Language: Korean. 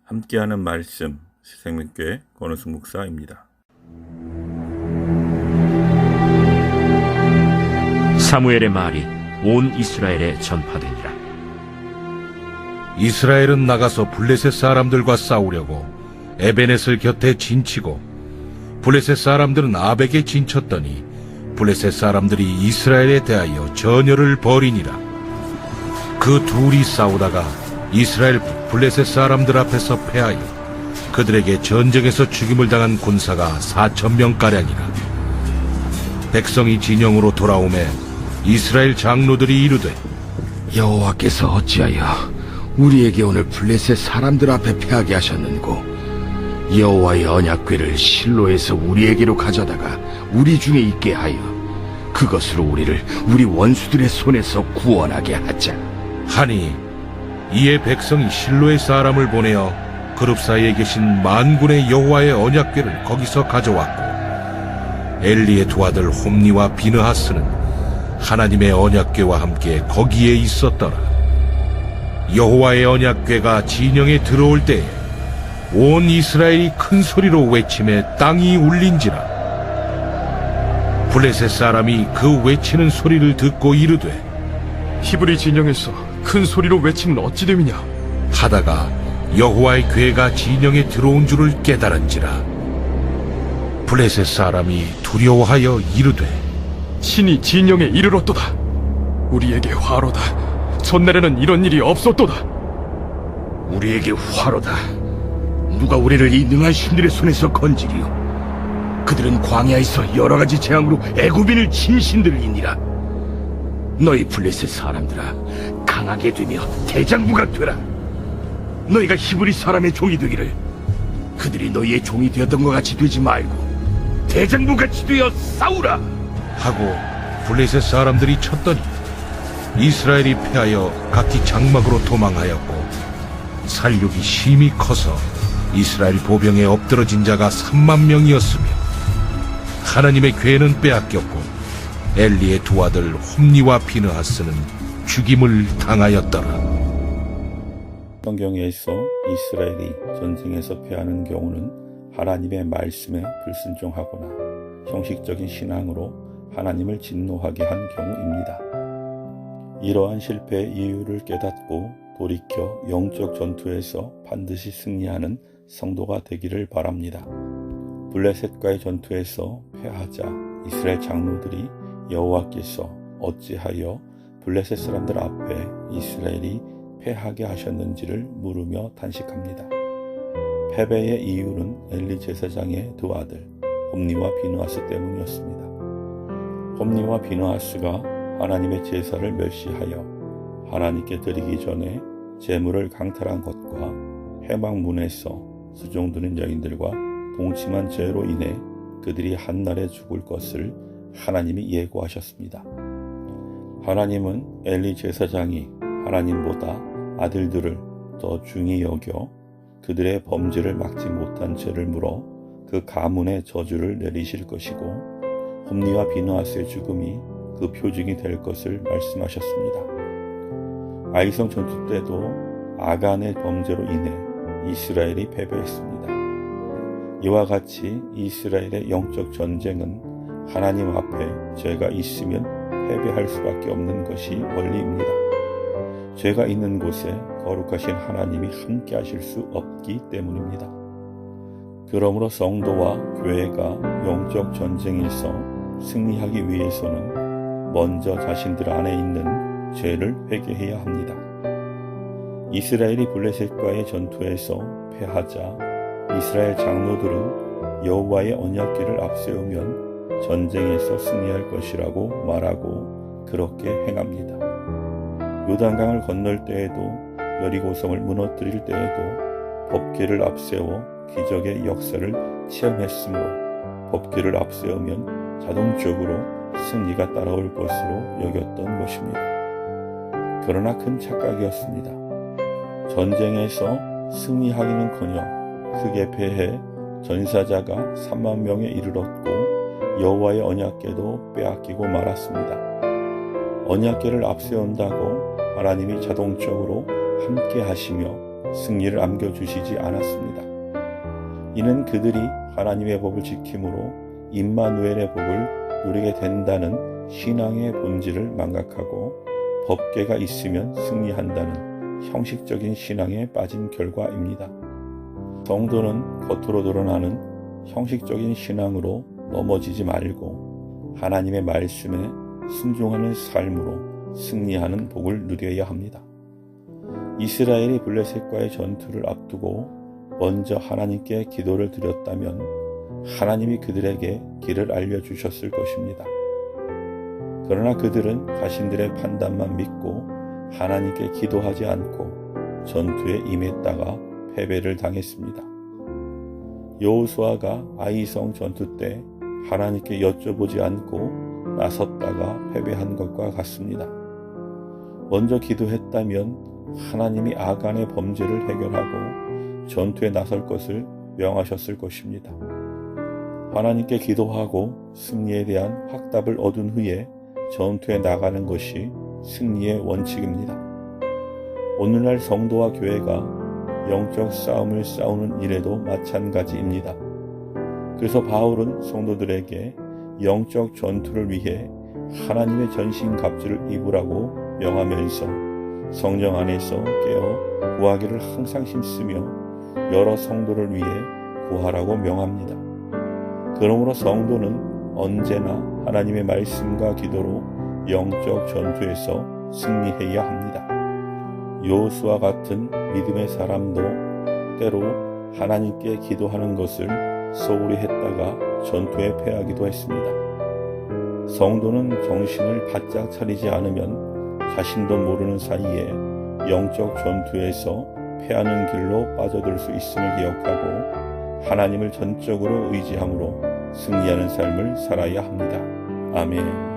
함께하는 말씀 새생명교회 권우승 목사입니다. 사무엘의 말이 온 이스라엘에 전파되니라. 이스라엘은 나가서 블레셋 사람들과 싸우려고 에베넷을 곁에 진치고 블레셋 사람들은 아벡에 진쳤더니 블레셋 사람들이 이스라엘에 대하여 전열을 벌이니라. 그 둘이 싸우다가 이스라엘 블레셋 사람들 앞에서 패하여 그들에게 전쟁에서 죽임을 당한 군사가 4,000명가량이라. 백성이 진영으로 돌아오매 이스라엘 장로들이 이르되, 여호와께서 어찌하여 우리에게 오늘 블레셋 사람들 앞에 패하게 하셨는고, 여호와의 언약궤를 실로에서 우리에게로 가져다가 우리 중에 있게 하여 그것으로 우리를 우리 원수들의 손에서 구원하게 하자 하니, 이에 백성이 실로의 사람을 보내어 그룹 사이에 계신 만군의 여호와의 언약궤를 거기서 가져왔고, 엘리의 두 아들 홈니와 비느하스는 하나님의 언약궤와 함께 거기에 있었더라. 여호와의 언약궤가 진영에 들어올 때에 온 이스라엘이 큰 소리로 외치매 땅이 울린지라. 블레셋 사람이 그 외치는 소리를 듣고 이르되, 히브리 진영에서 큰 소리로 외치면 어찌 됨이냐 하다가 여호와의 궤가 진영에 들어온 줄을 깨달은지라. 블레셋 사람이 두려워하여 이르되, 신이 진영에 이르렀도다. 우리에게 화로다. 전날에는 이런 일이 없었도다. 우리에게 화로다. 누가 우리를 이 능한 신들의 손에서 건지리요. 그들은 광야에서 여러 가지 재앙으로 애굽인을 친 신들이니라. 너희 블레셋 사람들아, 강하게 되며 대장부가 되라. 너희가 히브리 사람의 종이 되기를, 그들이 너희의 종이 되었던 것 같이 되지 말고 대장부같이 되어 싸우라 하고 블레셋 사람들이 쳤더니 이스라엘이 패하여 각기 장막으로 도망하였고, 살육이 심히 커서 이스라엘 보병에 엎드러진 자가 30,000명이었으며 하나님의 궤는 빼앗겼고 엘리의 두 아들 홈니와 비느하스는 죽임을 당하였더라. 성경에서 이스라엘이 전쟁에서 패하는 경우는 하나님의 말씀에 불순종하거나 형식적인 신앙으로 하나님을 진노하게 한 경우입니다. 이러한 실패의 이유를 깨닫고 돌이켜 영적 전투에서 반드시 승리하는 성도가 되기를 바랍니다. 블레셋과의 전투에서 패하자 이스라엘 장로들이 여호와께서 어찌하여 블레셋 사람들 앞에 이스라엘이 패하게 하셨는지를 물으며 탄식합니다. 패배의 이유는 엘리 제사장의 두 아들 홈니와 비느하스 때문이었습니다. 홈니와 비느하스가 하나님의 제사를 멸시하여 하나님께 드리기 전에 제물을 강탈한 것과 해방문에서 수종드는 여인들과 동침한 죄로 인해 그들이 한날에 죽을 것을 하나님이 예고하셨습니다. 하나님은 엘리 제사장이 하나님보다 아들들을 더 중히 여겨 그들의 범죄를 막지 못한 죄를 물어 그 가문의 저주를 내리실 것이고, 홈니와 비느하스의 죽음이 그 표징이 될 것을 말씀하셨습니다. 아이성 전투 때도 아간의 범죄로 인해 이스라엘이 패배했습니다. 이와 같이 이스라엘의 영적 전쟁은 하나님 앞에 죄가 있으면 패배할 수밖에 없는 것이 원리입니다. 죄가 있는 곳에 거룩하신 하나님이 함께 하실 수 없기 때문입니다. 그러므로 성도와 교회가 영적 전쟁에서 승리하기 위해서는 먼저 자신들 안에 있는 죄를 회개해야 합니다. 이스라엘이 블레셋과의 전투에서 패하자 이스라엘 장로들은 여호와의 언약궤를 앞세우면 전쟁에서 승리할 것이라고 말하고 그렇게 행합니다. 요단강을 건널 때에도 여리고성을 무너뜨릴 때에도 법궤를 앞세워 기적의 역사를 체험했으므로 법궤를 앞세우면 자동적으로 승리가 따라올 것으로 여겼던 것입니다. 그러나 큰 착각이었습니다. 전쟁에서 승리하기는커녕 크게 패해 전사자가 30,000명에 이르렀고 여호와의 언약궤도 빼앗기고 말았습니다. 언약궤를 앞세운다고 하나님이 자동적으로 함께 하시며 승리를 안겨주시지 않았습니다. 이는 그들이 하나님의 법을 지킴으로 임마누엘의 복을 누리게 된다는 신앙의 본질을 망각하고 법궤가 있으면 승리한다는 형식적인 신앙에 빠진 결과입니다. 성도는 겉으로 드러나는 형식적인 신앙으로 넘어지지 말고 하나님의 말씀에 순종하는 삶으로 승리하는 복을 누려야 합니다. 이스라엘이 블레셋과의 전투를 앞두고 먼저 하나님께 기도를 드렸다면 하나님이 그들에게 길을 알려주셨을 것입니다. 그러나 그들은 자신들의 판단만 믿고 하나님께 기도하지 않고 전투에 임했다가 패배를 당했습니다. 여호수아가 아이성 전투 때 하나님께 여쭤보지 않고 나섰다가 패배한 것과 같습니다. 먼저 기도했다면 하나님이 아간의 범죄를 해결하고 전투에 나설 것을 명하셨을 것입니다. 하나님께 기도하고 승리에 대한 확답을 얻은 후에 전투에 나가는 것이 승리의 원칙입니다. 오늘날 성도와 교회가 영적 싸움을 싸우는 일에도 마찬가지입니다. 그래서 바울은 성도들에게 영적 전투를 위해 하나님의 전신갑주를 입으라고 명하면서 성령 안에서 깨어 구하기를 항상 힘쓰며 여러 성도를 위해 구하라고 명합니다. 그러므로 성도는 언제나 하나님의 말씀과 기도로 영적 전투에서 승리해야 합니다. 여호수아 같은 믿음의 사람도 때로 하나님께 기도하는 것을 소홀히 했다가 전투에 패하기도 했습니다. 성도는 정신을 바짝 차리지 않으면 자신도 모르는 사이에 영적 전투에서 패하는 길로 빠져들 수 있음을 기억하고 하나님을 전적으로 의지함으로 승리하는 삶을 살아야 합니다. 아멘.